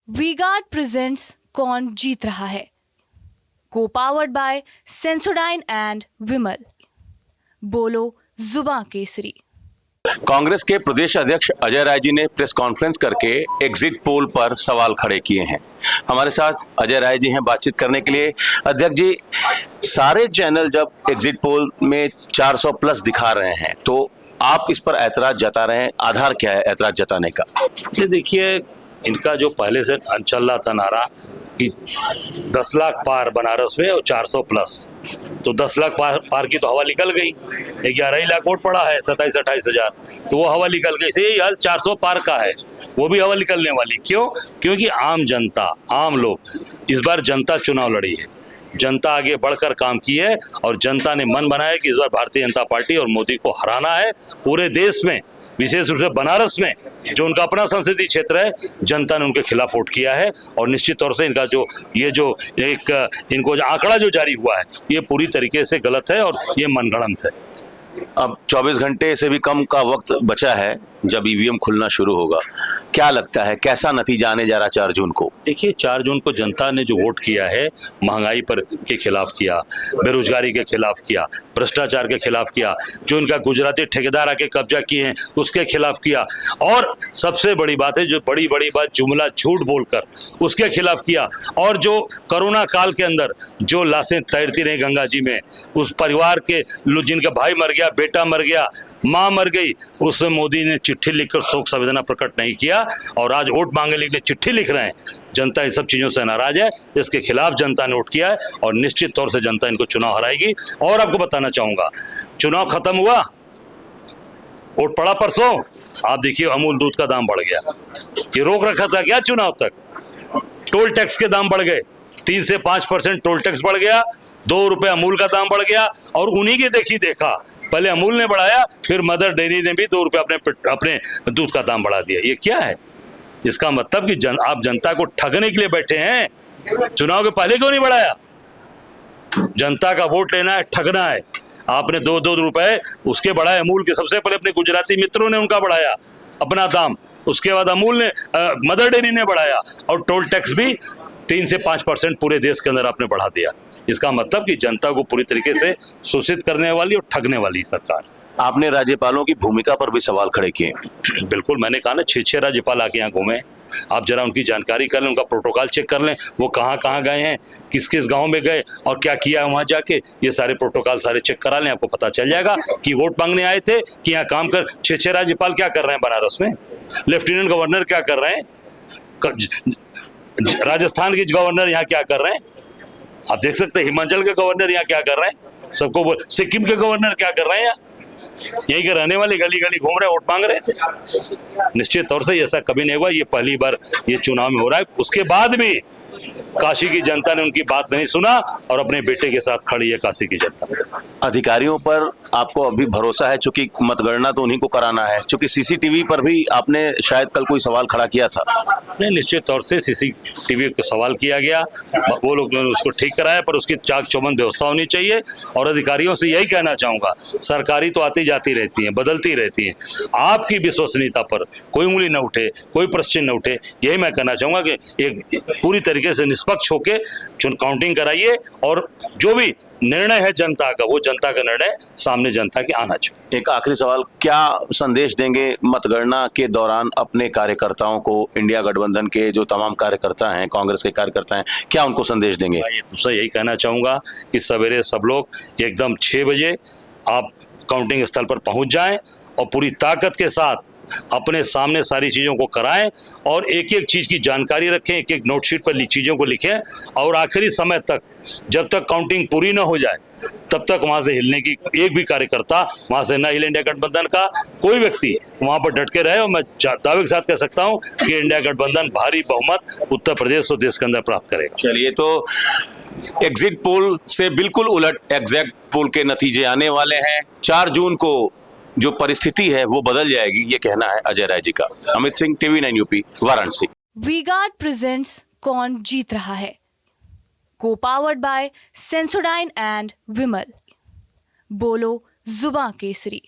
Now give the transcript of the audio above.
V-Guard presents कौन जीत रहा है, को पावर्ड बाय सेंसोडाइन एंड विमल। बोलो जुबां केसरी। कांग्रेस के प्रदेश अध्यक्ष अजय राय जी ने प्रेस कॉन्फ्रेंस करके एग्जिट पोल पर सवाल खड़े किए हैं। हमारे साथ अजय राय जी हैं बातचीत करने के लिए। अध्यक्ष जी, सारे चैनल जब एग्जिट पोल में 400 प्लस दिखा रहे हैं तो आप इस पर ऐतराज जता रहे हैं, आधार क्या है ऐतराज जताने का? देखिए, इनका जो पहले से चल रहा था नारा कि 10 लाख पार बनारस में और 400 प्लस, तो 10 लाख पार की तो हवा निकल गई। 11 ही लाख वोट पड़ा है, 27-28 हजार, तो वो हवा निकल गई। यही हाल 400 पार का है, वो भी हवा निकलने वाली। क्यों? क्योंकि आम जनता, आम लोग, इस बार जनता चुनाव लड़ी है, जनता आगे बढ़कर काम की है और जनता ने मन बनाया कि इस बार भारतीय जनता पार्टी और मोदी को हराना है। पूरे देश में, विशेष रूप से बनारस में, जो उनका अपना संसदीय क्षेत्र है, जनता ने उनके खिलाफ वोट किया है। और निश्चित तौर से इनका जो इनको आंकड़ा जो जारी हुआ है, ये पूरी तरीके से गलत है और ये मनगढ़ंत है। अब 24 घंटे से भी कम का वक्त बचा है जब ईवीएम खुलना शुरू होगा। क्या लगता है कैसा नतीजा आने जा रहा 4 जून को? देखिए, 4 जून को जनता ने जो वोट किया है, महंगाई पर के खिलाफ किया, बेरोजगारी के खिलाफ किया, भ्रष्टाचार के खिलाफ किया, जो इनका गुजराती ठेकेदार आके कब्जा किए हैं उसके खिलाफ किया, और सबसे बड़ी बात है जो बड़ी बात जुमला झूठ बोलकर उसके खिलाफ किया। और जो कोरोना काल के अंदर जो लाशें तैरती रही गंगा जी में, उस परिवार के जिनका भाई मर गया, बेटा मर गया, माँ मर गई, उसमें मोदी ने चिट्ठी लिखकर शोक संवेदना प्रकट नहीं किया और आज वोट मांगने के लिए चिट्ठी लिख रहे हैं। जनता इन सब चीजों से नाराज है, इसके खिलाफ जनता ने वोट किया है और निश्चित तौर से जनता इनको चुनाव हराएगी। और आपको बताना चाहूंगा, चुनाव खत्म हुआ, वोट पड़ा परसों, आप देखिए अमूल दूध का दाम बढ़ गया। ये रोक रखा था क्या चुनाव तक? टोल टैक्स के दाम बढ़ गए, 3 से 5% टोल टैक्स बढ़ गया, 2 रुपए अमूल का दाम बढ़ गया। और उन्हीं के देखा, पहले अमूल ने बढ़ाया, फिर मदर डेयरी ने भी 2 रुपए अपने दूध का दाम बढ़ा दिया। ये क्या है? इसका मतलब कि आप जनता को ठगने के लिए बैठे हैं। चुनाव के पहले क्यों नहीं बढ़ाया? जनता का वोट लेना है, ठगना है। आपने 2 रुपए उसके बढ़ाए, अमूल के सबसे पहले अपने गुजराती मित्रों ने उनका बढ़ाया अपना दाम, उसके बाद अमूल ने, मदर डेयरी ने बढ़ाया, और टोल टैक्स भी 3 से 5% पूरे देश के अंदर आपने बढ़ा दिया। इसका मतलब कि जनता को पूरी तरीके से शोषित करने वाली और ठगने वाली सरकार। आपने राज्यपालों की भूमिका पर भी सवाल खड़े किए। बिल्कुल, मैंने कहा ना, 6 राज्यपाल आके यहाँ घूमे। आप जरा उनकी जानकारी कर लें, उनका प्रोटोकॉल चेक कर लें, वो कहाँ गए हैं, किस गांव में गए और क्या किया वहां जाके। ये सारे प्रोटोकॉल सारे चेक करा लें, आपको पता चल जाएगा कि वोट मांगने आए थे कि यहाँ काम कर। 6 राज्यपाल क्या कर रहे हैं बनारस में? लेफ्टिनेंट गवर्नर क्या कर रहे हैं? राजस्थान के गवर्नर यहाँ क्या कर रहे हैं? आप देख सकते हैं। हिमाचल के गवर्नर यहाँ क्या कर रहे हैं? सबको बोल। सिक्किम के गवर्नर क्या कर रहे हैं? यहीं के रहने वाले गली घूम रहे, वोट मांग रहे थे। निश्चित तौर से ऐसा कभी नहीं हुआ, ये पहली बार ये चुनाव में हो रहा है। उसके बाद भी काशी की जनता ने उनकी बात नहीं सुना और अपने बेटे के साथ खड़ी है काशी की जनता। अधिकारियों पर आपको अभी भरोसा है? चूंकि मतगणना तो उन्हीं को कराना है, चूंकि सीसीटीवी पर भी आपने शायद कल कोई सवाल खड़ा किया था। नहीं, निश्चित तौर से सीसीटीवी को सवाल किया गया, वो लोग ने उसको ठीक कराया, पर उसकी चाक चौबंद व्यवस्था होनी चाहिए। और अधिकारियों से यही कहना चाहूंगा, सरकारी तो आती जाती रहती है, बदलती रहती है, आपकी विश्वसनीयता पर कोई उंगली न उठे, कोई प्रश्न न उठे। यही मैं कहना चाहूंगा कि एक पूरी तरीके से निष्पक्ष होकर काउंटिंग कराइए और जो भी निर्णय है जनता का, वो जनता का निर्णय सामने जनता के आना चाहिए। एक आखिरी सवाल, क्या संदेश देंगे मतगणना के दौरान अपने कार्यकर्ताओं को? इंडिया गठबंधन के जो तमाम कार्यकर्ता हैं, कांग्रेस के कार्यकर्ता हैं, क्या उनको संदेश देंगे? दूसरा यही कहना चाहूंगा कि सवेरे सब लोग एकदम 6 बजे आप काउंटिंग स्थल पर पहुंच जाएं और पूरी ताकत के साथ अपने सामने सारी चीज़ों को कराएं और एक चीज़ की जानकारी रखें, एक नोटशीट पर चीज़ों को लिखें और आखिरी समय तक, जब तक काउंटिंग पूरी ना हो जाए, तब तक वहां से हिलने की एक भी कार्यकर्ता वहां से न हिले। इंडिया गठबंधन का कोई व्यक्ति वहां पर डट के रहे और मैं दावे के साथ कह सकता हूं कि इंडिया गठबंधन भारी बहुमत उत्तर प्रदेश और देश के अंदर प्राप्त करेगा। चलिए, तो एग्जिट पोल से बिल्कुल उलट एग्जैक्ट पोल के नतीजे आने वाले हैं। 4 जून को जो परिस्थिति है वो बदल जाएगी, ये कहना है अजय राय जी का। Amit Singh, TV9 UP, Varanasi. V-Guard presents कौन जीत रहा है, को पावर्ड बाय सेंसोडाइन एंड विमल। बोलो जुबां केसरी।